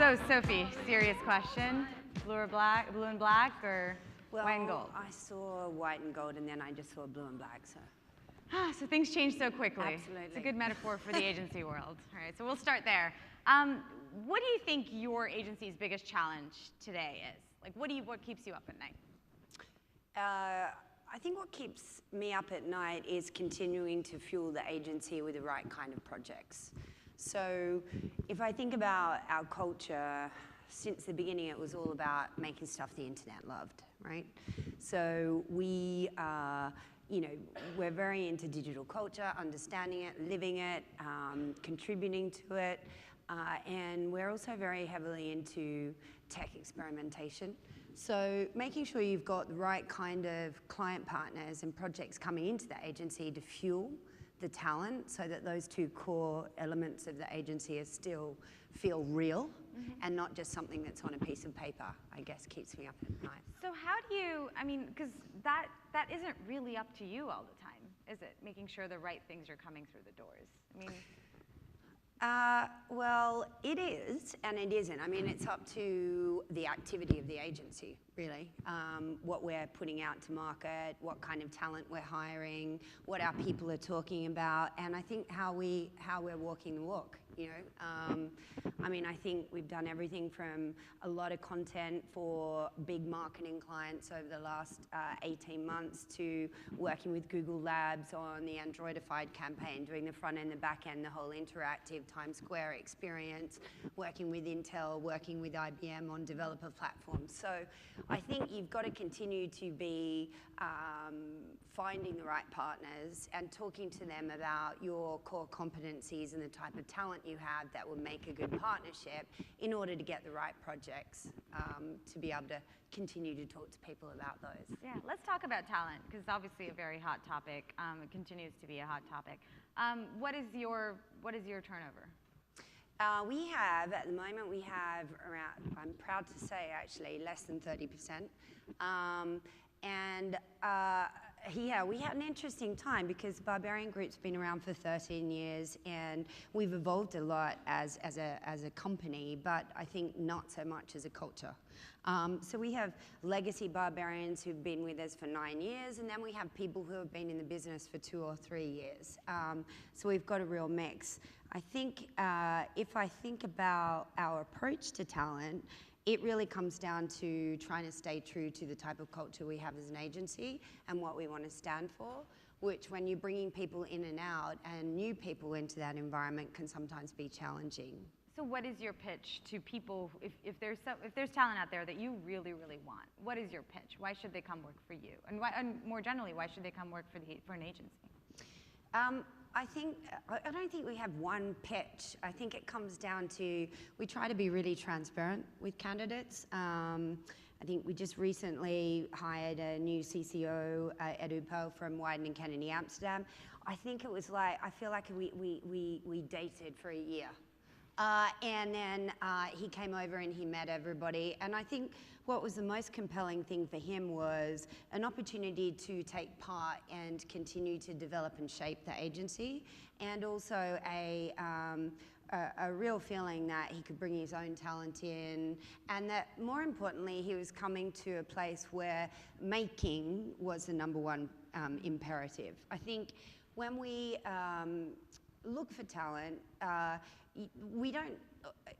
So, Sophie, serious question. Blue and black, or white and gold? I saw white and gold, and then I just saw blue and black. So things change so quickly. Absolutely. It's a good metaphor for the agency world. All right, so we'll start there. What do you think your agency's biggest challenge today is? Like, what keeps you up at night? I think what keeps me up at night is continuing to fuel the agency with the right kind of projects. So if I think about our culture, since the beginning it was all about making stuff the internet loved, right? So we are, we're very into digital culture, understanding it, living it, contributing to it, and we're also very heavily into tech experimentation. So making sure you've got the right kind of client partners and projects coming into the agency to fuel the talent so that those two core elements of the agency still feel real and not just something that's on a piece of paper, I guess keeps me up at night. So how do you, because that isn't really up to you all the time, is it? Making sure the right things are coming through the doors. Well, it is, and it isn't. It's up to the activity of the agency, really. What we're putting out to market, what kind of talent we're hiring, what our people are talking about, and I think how we're walking the walk. I think we've done everything from a lot of content for big marketing clients over the last 18 months to working with Google Labs on the Androidified campaign, doing the front end, the back end, the whole interactive Times Square experience, working with Intel, working with IBM on developer platforms. So I think you've got to continue to be finding the right partners and talking to them about your core competencies and the type of talent you have that will make a good partnership in order to get the right projects to be able to continue to talk to people about those. Yeah, let's talk about talent, because it's obviously a very hot topic. It continues to be a hot topic. What is your turnover? We have, at the moment, we have around, I'm proud to say actually, less than 30%. Yeah, we had an interesting time because Barbarian Group's been around for 13 years and we've evolved a lot as a company, but I think not so much as a culture. So we have legacy Barbarians who've been with us for 9 years, and then we have people who have been in the business for 2 or 3 years. So we've got a real mix. I think if I think about our approach to talent, it really comes down to trying to stay true to the type of culture we have as an agency and what we want to stand for, which when you're bringing people in and out and new people into that environment can sometimes be challenging. So what is your pitch to people, if there's talent out there that you really, really want, what is your pitch? Why should they come work for you? And more generally, why should they come work for an agency? I don't think we have one pitch. I think it comes down to, we try to be really transparent with candidates. I think we just recently hired a new CCO, Edupo from Wieden & Kennedy Amsterdam. I think it was like, I feel like we dated for a year. And then he came over and he met everybody. And I think what was the most compelling thing for him was an opportunity to take part and continue to develop and shape the agency, and also a real feeling that he could bring his own talent in, and that more importantly, he was coming to a place where making was the #1 imperative. I think when we look for talent, we don't,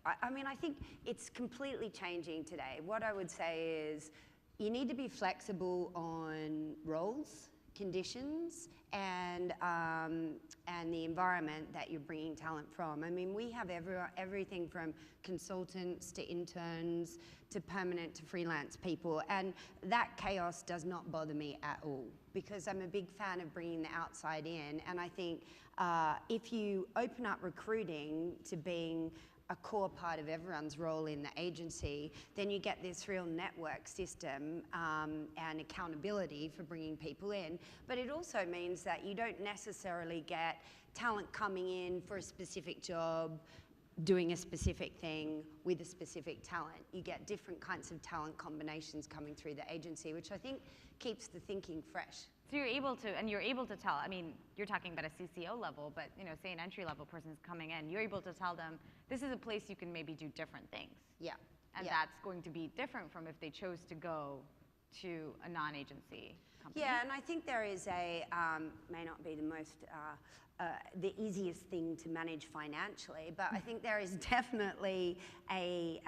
I think it's completely changing today. What I would say is you need to be flexible on roles, conditions, and the environment that you're bringing talent from. We have everything from consultants to interns to permanent to freelance people, and that chaos does not bother me at all because I'm a big fan of bringing the outside in, and I think if you open up recruiting to being a core part of everyone's role in the agency, then you get this real network system and accountability for bringing people in. But it also means that you don't necessarily get talent coming in for a specific job, doing a specific thing with a specific talent. You get different kinds of talent combinations coming through the agency, which I think keeps the thinking fresh. So you're able to tell, I mean, you're talking about a CCO level, but say an entry-level person's coming in, you're able to tell them, this is a place you can maybe do different things. Yeah. And that's going to be different from if they chose to go to a non-agency company. Yeah, and I think there is may not be the most, the easiest thing to manage financially, but I think there is definitely a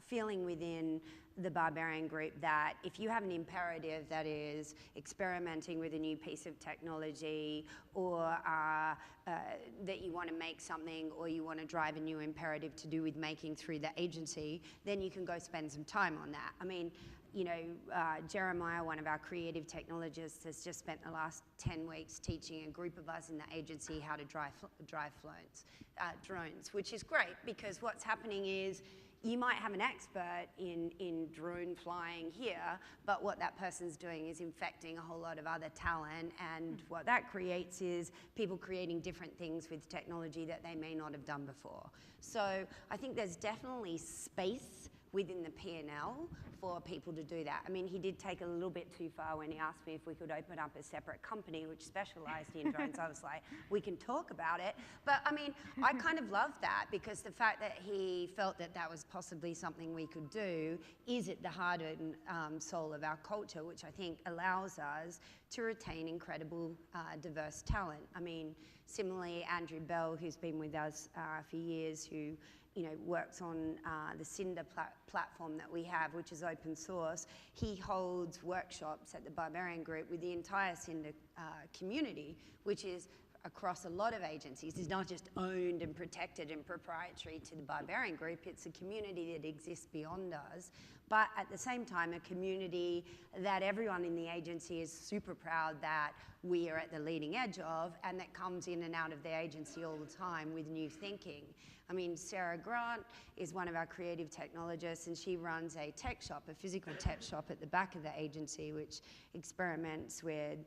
feeling within the Barbarian Group that if you have an imperative that is experimenting with a new piece of technology, or that you want to make something, or you want to drive a new imperative to do with making through the agency, then you can go spend some time on that. I mean, Jeremiah, one of our creative technologists, has just spent the last 10 weeks teaching a group of us in the agency how to drive drones, which is great, because what's happening is you might have an expert in drone flying here, but what that person's doing is infecting a whole lot of other talent, and what that creates is people creating different things with technology that they may not have done before. So I think there's definitely space within the P&L for people to do that. I mean, he did take a little bit too far when he asked me if we could open up a separate company which specialized in drones. I was like, we can talk about it. But I mean, I kind of love that, because the fact that he felt that that was possibly something we could do is at the heart and soul of our culture, which I think allows us to retain incredible diverse talent. I mean, similarly, Andrew Bell, who's been with us for years, who works on the Cinder platform that we have, which is open source. He holds workshops at the Barbarian Group with the entire Cinder community, which is across a lot of agencies. It's not just owned and protected and proprietary to the Barbarian Group. It's a community that exists beyond us, but at the same time, a community that everyone in the agency is super proud that we are at the leading edge of, and that comes in and out of the agency all the time with new thinking. I mean, Sarah Grant is one of our creative technologists, and she runs a tech shop, a physical tech shop at the back of the agency, which experiments with,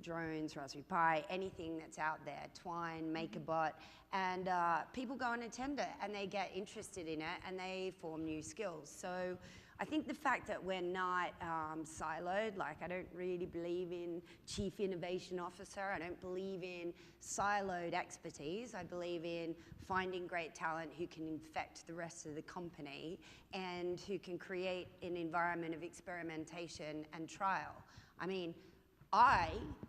drones, Raspberry Pi, anything that's out there, Twine, MakerBot, and people go and attend it, and they get interested in it, and they form new skills. So I think the fact that we're not siloed, like I don't really believe in chief innovation officer, I don't believe in siloed expertise, I believe in finding great talent who can infect the rest of the company and who can create an environment of experimentation and trial. I mean, I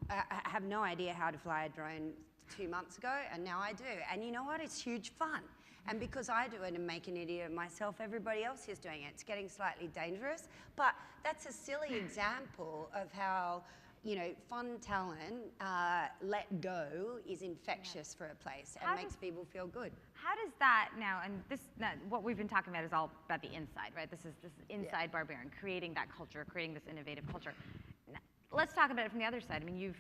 have no idea how to fly a drone 2 months ago, and now I do. And you know what? It's huge fun. And because I do it and make an idiot of myself, everybody else is doing it. It's getting slightly dangerous, but that's a silly example of how, fun talent let go is infectious for a place and makes people feel good. How does that now, and what we've been talking about is all about the inside, right? This is inside Barbarian, creating that culture, creating this innovative culture. Let's talk about it from the other side. I mean,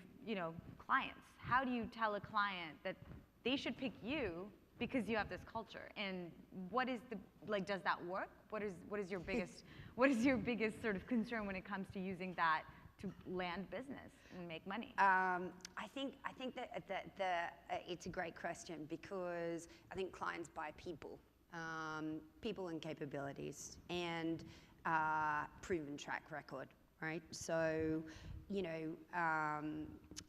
clients. How do you tell a client that they should pick you because you have this culture? And what is does that work? What is your biggest sort of concern when it comes to using that to land business and make money? I think that it's a great question, because I think clients buy people and capabilities, and proven track record, right? So,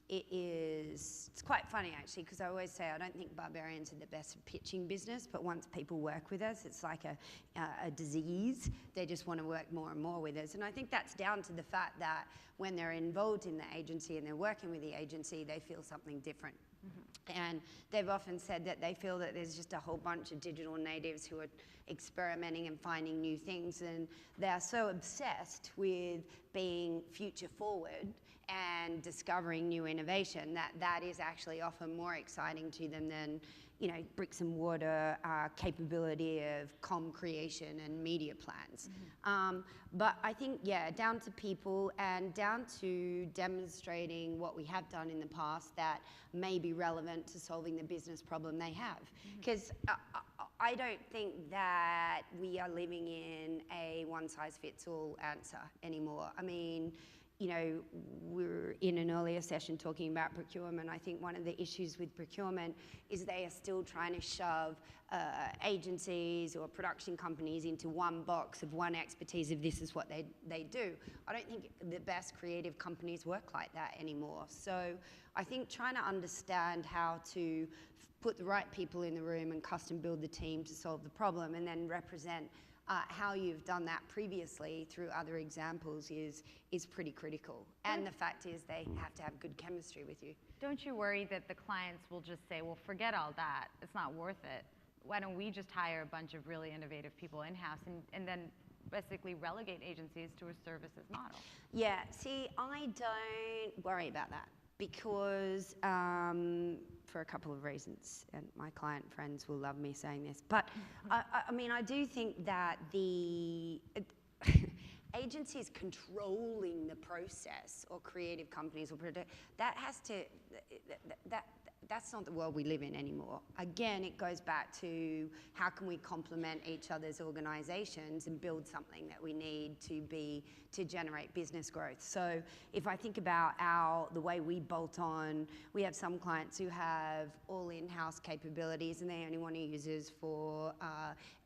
it's quite funny actually, because I always say I don't think barbarians are the best at pitching business, but once people work with us, it's like a disease. They just want to work more and more with us. And I think that's down to the fact that when they're involved in the agency and they're working with the agency, they feel something different. Mm-hmm. And they've often said that they feel that there's just a whole bunch of digital natives who are experimenting and finding new things, and they're so obsessed with being future forward and discovering new innovation that is actually often more exciting to them than bricks and mortar capability of comm creation and media plans. Mm-hmm. But I think, down to people and down to demonstrating what we have done in the past that may be relevant to solving the business problem they have. Because I don't think that we are living in a one-size-fits-all answer anymore. I mean, you know, we're in an earlier session talking about procurement. I think one of the issues with procurement is they are still trying to shove agencies or production companies into one box of one expertise of this is what they do. I don't think the best creative companies work like that anymore. So I think trying to understand how to put the right people in the room and custom build the team to solve the problem and then represent how you've done that previously through other examples is pretty critical. And the fact is they have to have good chemistry with you. Don't you worry that the clients will just say, well, forget all that. It's not worth it. Why don't we just hire a bunch of really innovative people in-house and then basically relegate agencies to a services model? Yeah, see, I don't worry about that because for a couple of reasons, and my client friends will love me saying this, but I mean, I do think that the agencies controlling the process or creative companies or that has to, that's not the world we live in anymore. Again, it goes back to how can we complement each other's organizations and build something that we need to generate business growth. So if I think about the way we bolt on, we have some clients who have all in-house capabilities and they only want to use us for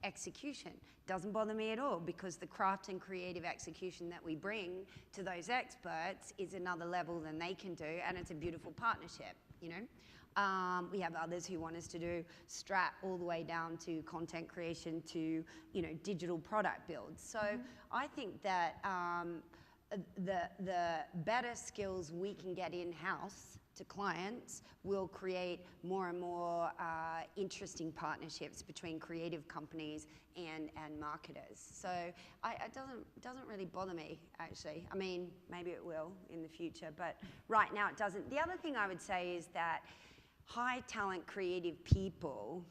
execution. Doesn't bother me at all because the craft and creative execution that we bring to those experts is another level than they can do, and it's a beautiful partnership, you know? We have others who want us to do strat all the way down to content creation to, you know, digital product builds. So I think that the better skills we can get in-house to clients will create more and more interesting partnerships between creative companies and marketers. So it doesn't really bother me, actually. I mean, maybe it will in the future, but right now it doesn't. The other thing I would say is that high talent creative people,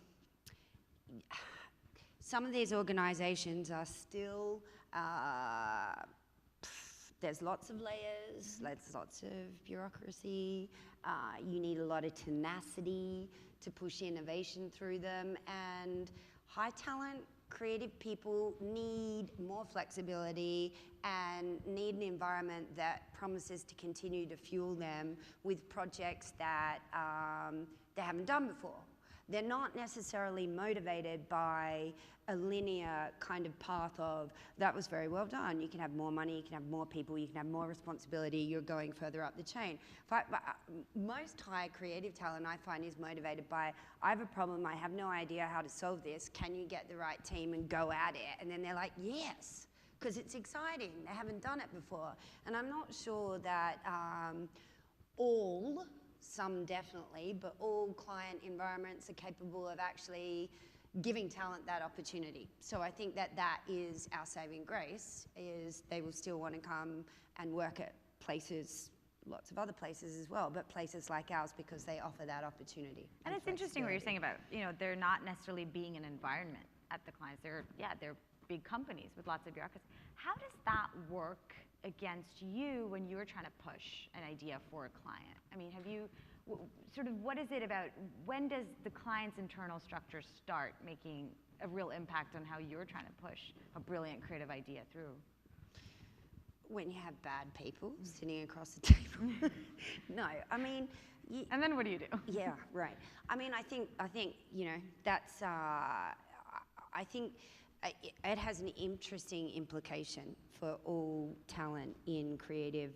some of these organizations are still, there's lots of layers, there's lots of bureaucracy, you need a lot of tenacity to push innovation through them, and high talent creative people need more flexibility and need an environment that promises to continue to fuel them with projects that they haven't done before. They're not necessarily motivated by a linear kind of path of, that was very well done, you can have more money, you can have more people, you can have more responsibility, you're going further up the chain. Most high creative talent I find is motivated by, I have a problem, I have no idea how to solve this, can you get the right team and go at it? And then they're like, yes, because it's exciting, they haven't done it before. And I'm not sure that some definitely, but all client environments are capable of actually giving talent that opportunity. So I think that is our saving grace, is they will still want to come and work at places, lots of other places as well, but places like ours because they offer that opportunity. And it's interesting what you're saying about, you know, they're not necessarily being an environment at the clients. They're big companies with lots of bureaucracy. How does that work against you when you're trying to push an idea for a client? I mean, have you, sort of, what is it about, when does the client's internal structure start making a real impact on how you're trying to push a brilliant creative idea through? When you have bad people sitting across the table. No, I mean. And then what do you do? Yeah, right. I mean, I think you know, that's, I think it has an interesting implication for all talent in creative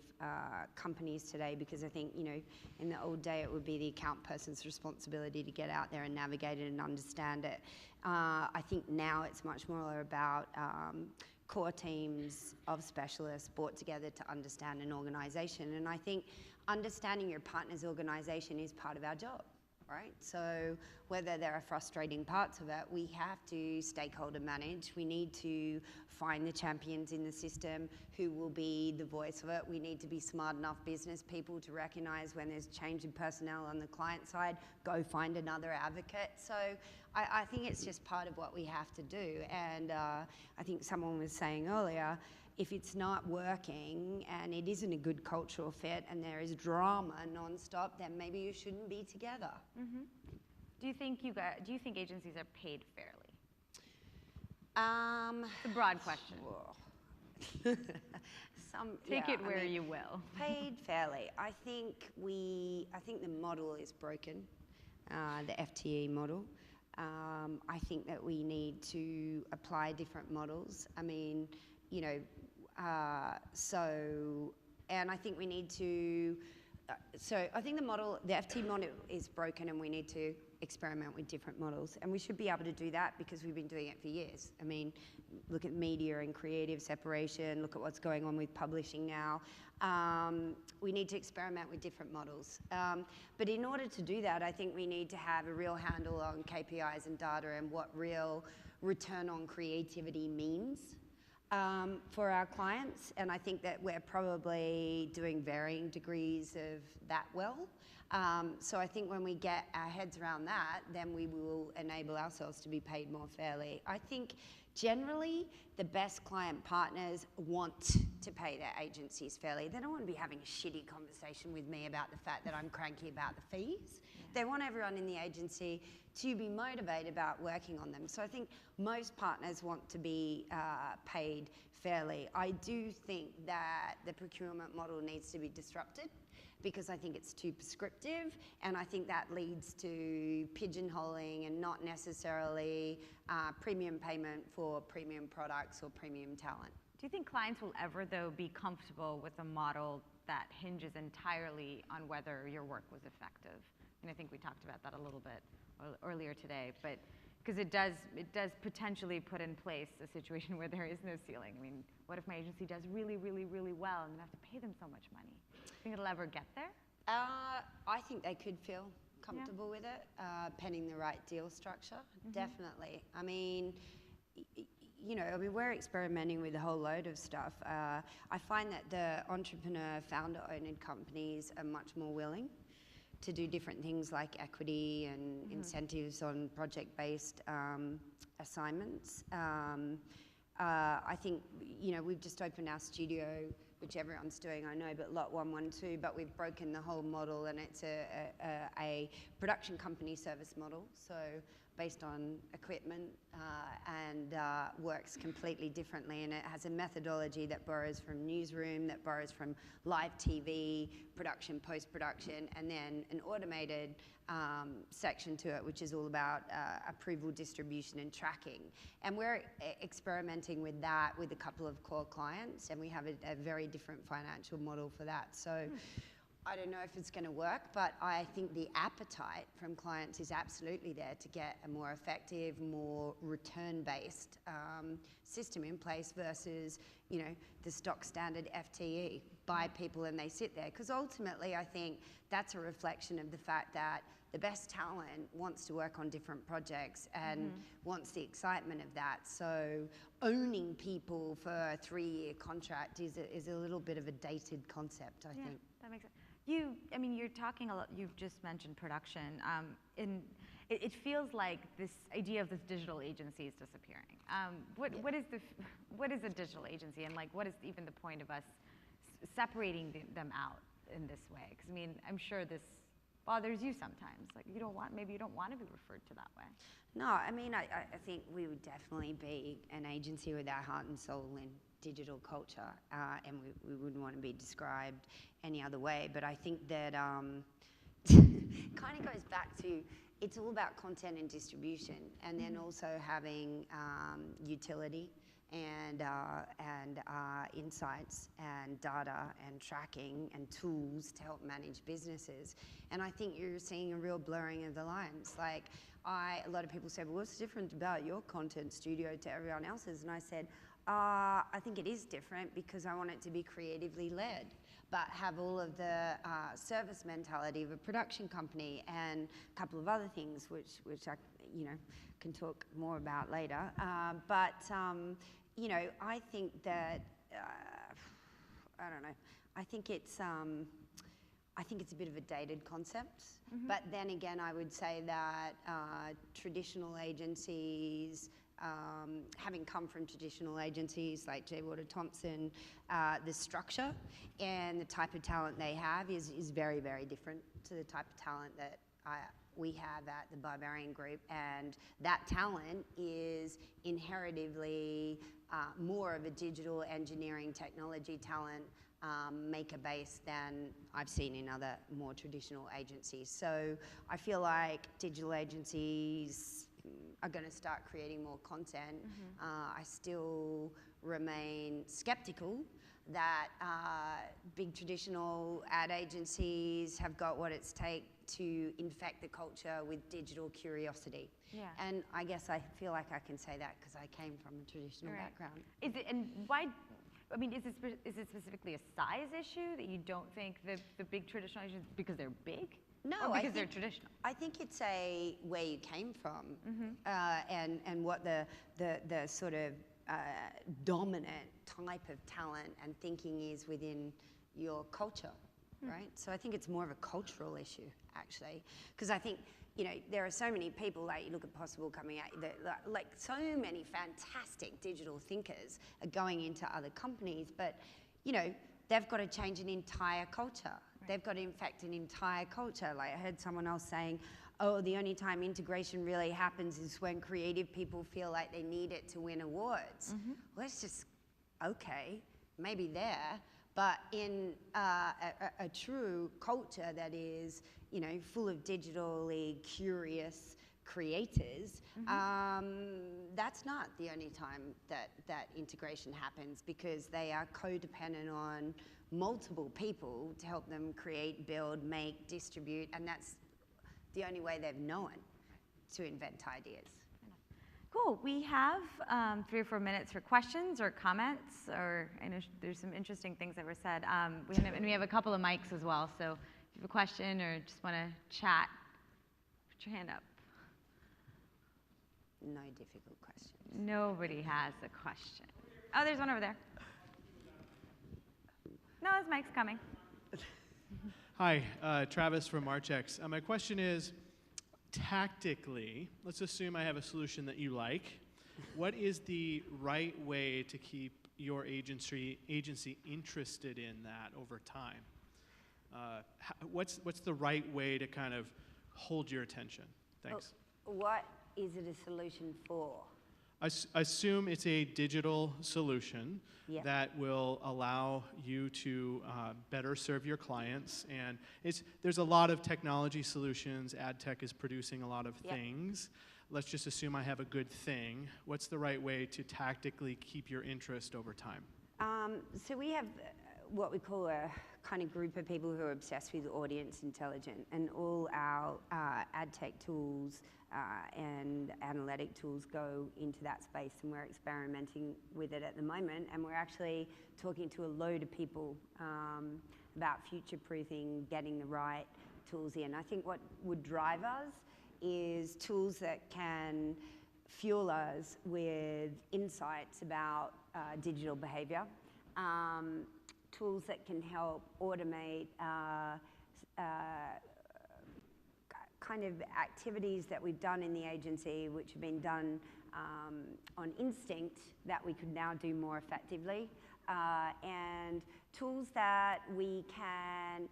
companies today, because I think, you know, in the old day it would be the account person's responsibility to get out there and navigate it and understand it. I think now it's much more about core teams of specialists brought together to understand an organization. And I think understanding your partner's organization is part of our job. Right? So whether there are frustrating parts of it, we have to stakeholder manage. We need to find the champions in the system who will be the voice of it. We need to be smart enough business people to recognize when there's change in personnel on the client side, go find another advocate. So I think it's just part of what we have to do. And I think someone was saying earlier, if it's not working and it isn't a good cultural fit and there is drama nonstop, then maybe you shouldn't be together. Mm-hmm. Do you think agencies are paid fairly? It's a broad question. Take it where you will. Paid fairly. I think the model is broken, the FTE model. I think that we need to apply different models. I mean, you know, and I think we need to. So I think the FTE model is broken, and we need to experiment with different models, and we should be able to do that because we've been doing it for years. I mean, look at media and creative separation, look at what's going on with publishing now. We need to experiment with different models. But in order to do that, I think we need to have a real handle on KPIs and data and what real return on creativity means for our clients. And I think that we're probably doing varying degrees of that well. So I think when we get our heads around that, then we will enable ourselves to be paid more fairly. I think generally the best client partners want to pay their agencies fairly. They don't want to be having a shitty conversation with me about the fact that I'm cranky about the fees. Yeah. They want everyone in the agency to be motivated about working on them. So I think most partners want to be paid fairly. I do think that the procurement model needs to be disrupted, because I think it's too prescriptive, and I think that leads to pigeonholing and not necessarily premium payment for premium products or premium talent. Do you think clients will ever, though, be comfortable with a model that hinges entirely on whether your work was effective? And I think we talked about that a little bit earlier today, but because it does potentially put in place a situation where there is no ceiling. I mean, what if my agency does really, really, really well and I have to pay them so much money? Do you think it'll ever get there? I think they could feel comfortable with it, pending the right deal structure. Mm-hmm. Definitely. I mean, we're experimenting with a whole load of stuff. I find that the entrepreneur, founder-owned companies are much more willing to do different things like equity and mm-hmm. incentives on project-based assignments. I think, we've just opened our studio, which everyone's doing, I know, but Lot 112, but we've broken the whole model, and it's a production company service model, so based on equipment and works completely differently, and it has a methodology that borrows from newsroom, that borrows from live TV, production, post-production, and then an automated section to it, which is all about approval, distribution, and tracking. And we're experimenting with that with a couple of core clients, and we have a very different financial model for that. So I don't know if it's going to work, but I think the appetite from clients is absolutely there to get a more effective, more return-based system in place versus, the stock standard FTE. Buy people and they sit there. Because ultimately, I think that's a reflection of the fact that the best talent wants to work on different projects and mm-hmm. wants the excitement of that. So owning people for a 3-year contract is a little bit of a dated concept, I think. That makes sense. You're talking a lot, you've just mentioned production. It feels like this idea of this digital agency is disappearing. What is a digital agency, and what is even the point of us separating them out in this way? Because I'm sure this bothers you sometimes. Maybe you don't want to be referred to that way. No, I think we would definitely be an agency with our heart and soul in digital culture, and we wouldn't want to be described any other way. But I think that kind of goes back to, it's all about content and distribution, and then also having utility and insights and data and tracking and tools to help manage businesses. And I think you're seeing a real blurring of the lines. A lot of people say, well, what's different about your content studio to everyone else's? And I said, I think it is different because I want it to be creatively led, but have all of the service mentality of a production company and a couple of other things, which I can talk more about later. But I think that I don't know. I think it's a bit of a dated concept. Mm-hmm. But then again, I would say that traditional agencies, having come from traditional agencies like J. Water Thompson, the structure and the type of talent they have is very, very different to the type of talent that we have at the Barbarian Group, and that talent is inheritively more of a digital engineering technology talent maker base than I've seen in other more traditional agencies. So I feel like digital agencies are going to start creating more content. I still remain skeptical that big traditional ad agencies have got what it's take to infect the culture with digital curiosity. Yeah. And I guess I feel like I can say that because I came from a traditional background. Is it, and why, I mean, is it specifically a size issue that you don't think the big traditional agencies, because they're big? No, or because they're traditional? I think it's a where you came from, and what the sort of dominant type of talent and thinking is within your culture, right? So I think it's more of a cultural issue, actually, because I think, you know, there are so many people, like you look at Possible coming out, that, like so many fantastic digital thinkers are going into other companies, but, you know, they've got to change an entire culture. Right. They've got to infect an entire culture. Like I heard someone else saying, oh, the only time integration really happens is when creative people feel like they need it to win awards. Well, it's just, okay, maybe there, but in a true culture that is, you know, full of digitally curious creators, that's not the only time that integration happens, because they are codependent on multiple people to help them create, build, make, distribute, and that's the only way they've known to invent ideas. Cool. We have 3 or 4 minutes for questions or comments, or I know there's some interesting things that were said. And we have a couple of mics as well, so if you have a question or just want to chat, put your hand up. No difficult questions. Nobody has a question. Oh, there's one over there. No, his mic's coming. Hi, Travis from Marchex. My question is, tactically, let's assume I have a solution that you like. What is the right way to keep your agency interested in that over time? What's the right way to kind of hold your attention? Thanks. What is it a solution for? Assume it's a digital solution that will allow you to better serve your clients. And there's a lot of technology solutions. Ad tech is producing a lot of things. Let's just assume I have a good thing. What's the right way to tactically keep your interest over time? So we have what we call a kind of group of people who are obsessed with audience intelligence, and all our ad tech tools and analytic tools go into that space, and we're experimenting with it at the moment, and we're actually talking to a load of people about future-proofing, getting the right tools in. I think what would drive us is tools that can fuel us with insights about digital behavior, tools that can help automate kind of activities that we've done in the agency, which have been done on instinct, that we could now do more effectively, and tools that we can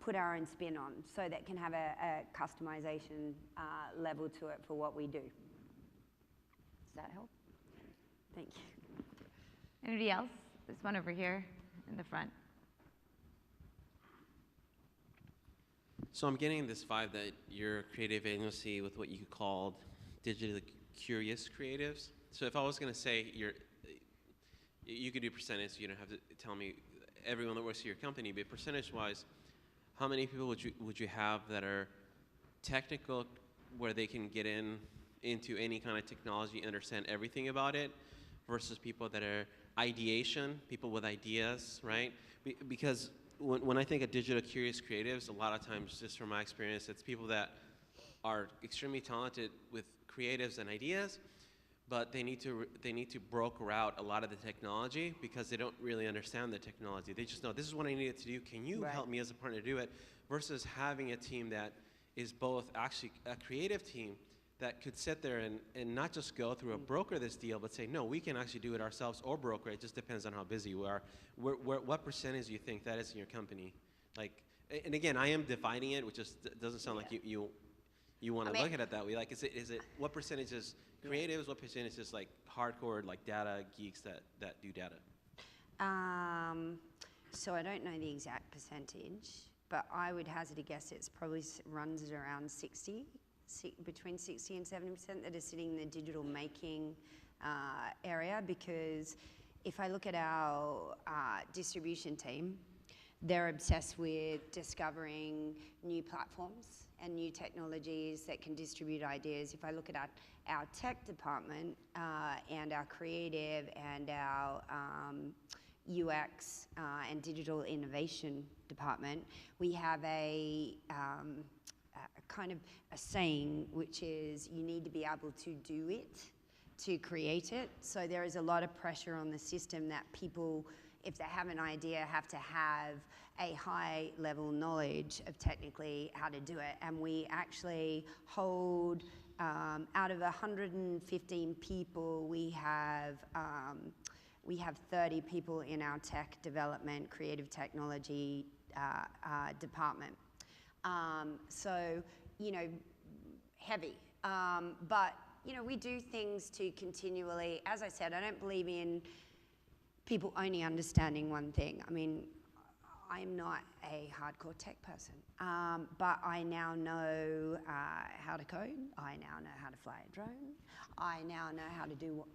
put our own spin on, so that can have a customization level to it for what we do. Does that help? Thank you. Anybody else? There's one over here in the front. So I'm getting this vibe that you're a creative agency with what you called digitally curious creatives. So if I was going to say you could do percentage, you don't have to tell me everyone that works at your company, but percentage-wise, how many people would you have that are technical, where they can get into any kind of technology, understand everything about it, versus people that are ideation, people with ideas, right? Because when I think of digital curious creatives, a lot of times, just from my experience, it's people that are extremely talented with creatives and ideas, but they need to broker out a lot of the technology because they don't really understand the technology. They just know, this is what I needed to do. Can you help me as a partner to do it? Versus having a team that is both actually a creative team that could sit there and not just go through a broker this deal, but say, no, we can actually do it ourselves or broker. It just depends on how busy we are. What percentage do you think that is in your company? Like, And again, I am dividing it, which just doesn't sound like you want I to mean- look at it that way. Like, is it what percentage is creatives, what percentage is like hardcore, like data geeks that do data? So I don't know the exact percentage, but I would hazard a guess it's probably runs at around 60, between 60 and 70% that are sitting in the digital making area, because if I look at our distribution team, they're obsessed with discovering new platforms and new technologies that can distribute ideas. If I look at our tech department and our creative and our UX and digital innovation department, we have a kind of a saying, which is you need to be able to do it to create it. So there is a lot of pressure on the system that people, if they have an idea, have to have a high level knowledge of technically how to do it. And we actually hold, out of 115 people, we have 30 people in our tech development, creative technology department. So, you know, heavy. But, you know, we do things to continually, as I said, I don't believe in people only understanding one thing. I mean, I'm not a hardcore tech person, but I now know how to code. I now know how to fly a drone. I now know how to do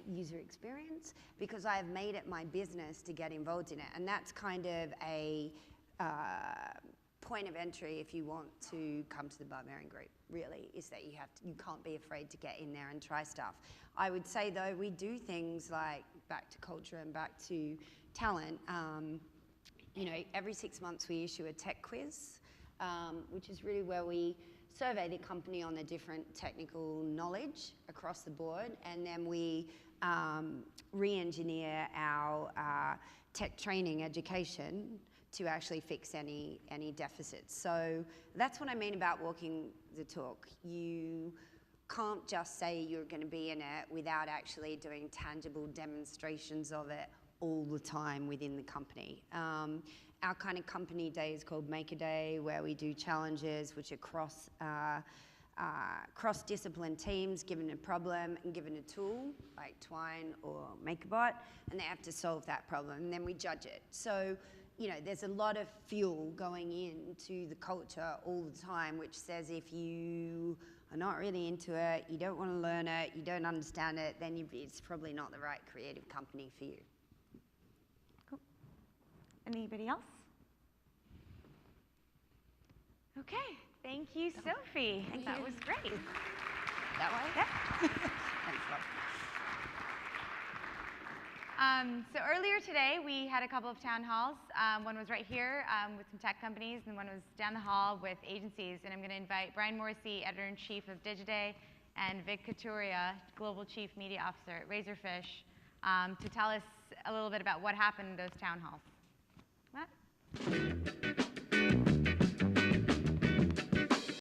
user experience, because I have made it my business to get involved in it. And that's kind of a point of entry if you want to come to the Barbarian Group, really, is that you can't be afraid to get in there and try stuff. I would say, though, we do things like, back to culture and back to talent, you know, every 6 months we issue a tech quiz, which is really where we survey the company on the different technical knowledge across the board, and then we re-engineer our tech training education to actually fix any deficits. So that's what I mean about walking the talk. You can't just say you're going to be in it without actually doing tangible demonstrations of it all the time within the company. Our kind of company day is called Maker Day, where we do challenges which are cross-discipline teams given a problem and given a tool like Twine or MakerBot, and they have to solve that problem, and then we judge it. So, you know, there's a lot of fuel going into the culture all the time, which says if you are not really into it, you don't want to learn it, you don't understand it, then it's probably not the right creative company for you. Cool. Anybody else? Okay, thank you, Sophie. That was great. That way? Yeah. Thanks, Rob. So earlier today, we had a couple of town halls. One was right here with some tech companies, and one was down the hall with agencies. And I'm going to invite Brian Morrissey, Editor-in-Chief of Digiday, and Vic Couturier, Global Chief Media Officer at Razorfish, to tell us a little bit about what happened in those town halls. Matt?